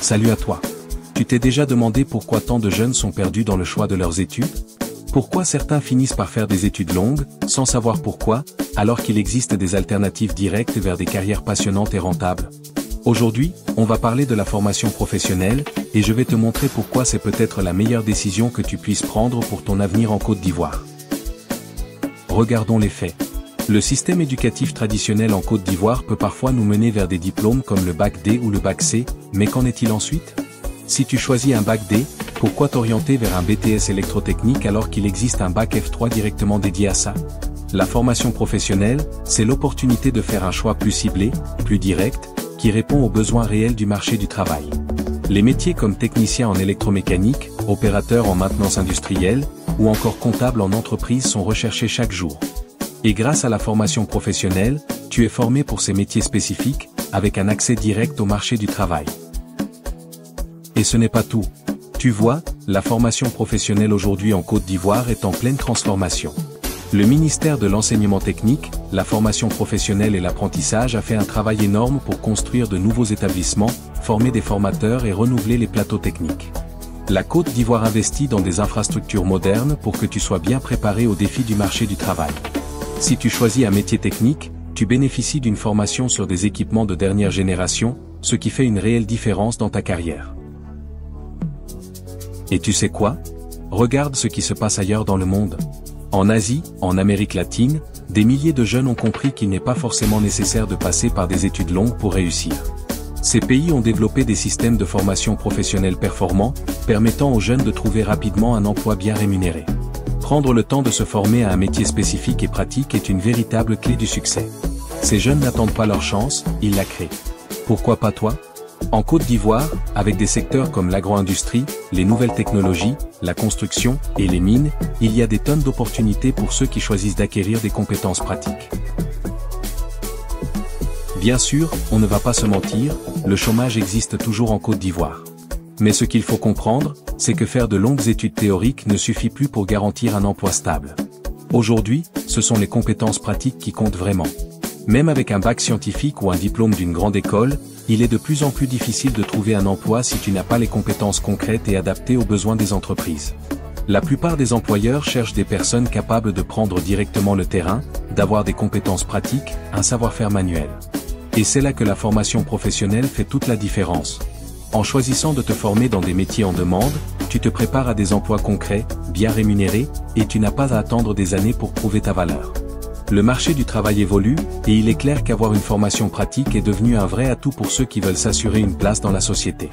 Salut à toi. Tu t'es déjà demandé pourquoi tant de jeunes sont perdus dans le choix de leurs études? Pourquoi certains finissent par faire des études longues, sans savoir pourquoi, alors qu'il existe des alternatives directes vers des carrières passionnantes et rentables? Aujourd'hui, on va parler de la formation professionnelle, et je vais te montrer pourquoi c'est peut-être la meilleure décision que tu puisses prendre pour ton avenir en Côte d'Ivoire. Regardons les faits. Le système éducatif traditionnel en Côte d'Ivoire peut parfois nous mener vers des diplômes comme le bac D ou le bac C, mais qu'en est-il ensuite? Si tu choisis un bac D, pourquoi t'orienter vers un BTS électrotechnique alors qu'il existe un bac F3 directement dédié à ça? La formation professionnelle, c'est l'opportunité de faire un choix plus ciblé, plus direct, qui répond aux besoins réels du marché du travail. Les métiers comme technicien en électromécanique, opérateur en maintenance industrielle, ou encore comptable en entreprise sont recherchés chaque jour. Et grâce à la formation professionnelle, tu es formé pour ces métiers spécifiques, avec un accès direct au marché du travail. Et ce n'est pas tout. Tu vois, la formation professionnelle aujourd'hui en Côte d'Ivoire est en pleine transformation. Le ministère de l'Enseignement technique, la formation professionnelle et l'apprentissage a fait un travail énorme pour construire de nouveaux établissements, former des formateurs et renouveler les plateaux techniques. La Côte d'Ivoire investit dans des infrastructures modernes pour que tu sois bien préparé aux défis du marché du travail. Si tu choisis un métier technique, tu bénéficies d'une formation sur des équipements de dernière génération, ce qui fait une réelle différence dans ta carrière. Et tu sais quoi? Regarde ce qui se passe ailleurs dans le monde. En Asie, en Amérique latine, des milliers de jeunes ont compris qu'il n'est pas forcément nécessaire de passer par des études longues pour réussir. Ces pays ont développé des systèmes de formation professionnelle performants, permettant aux jeunes de trouver rapidement un emploi bien rémunéré. Prendre le temps de se former à un métier spécifique et pratique est une véritable clé du succès. Ces jeunes n'attendent pas leur chance, ils la créent. Pourquoi pas toi? En Côte d'Ivoire, avec des secteurs comme l'agro-industrie, les nouvelles technologies, la construction et les mines, il y a des tonnes d'opportunités pour ceux qui choisissent d'acquérir des compétences pratiques. Bien sûr, on ne va pas se mentir, le chômage existe toujours en Côte d'Ivoire. Mais ce qu'il faut comprendre, c'est que faire de longues études théoriques ne suffit plus pour garantir un emploi stable. Aujourd'hui, ce sont les compétences pratiques qui comptent vraiment. Même avec un bac scientifique ou un diplôme d'une grande école, il est de plus en plus difficile de trouver un emploi si tu n'as pas les compétences concrètes et adaptées aux besoins des entreprises. La plupart des employeurs cherchent des personnes capables de prendre directement le terrain, d'avoir des compétences pratiques, un savoir-faire manuel. Et c'est là que la formation professionnelle fait toute la différence. En choisissant de te former dans des métiers en demande, tu te prépares à des emplois concrets, bien rémunérés, et tu n'as pas à attendre des années pour prouver ta valeur. Le marché du travail évolue, et il est clair qu'avoir une formation pratique est devenu un vrai atout pour ceux qui veulent s'assurer une place dans la société.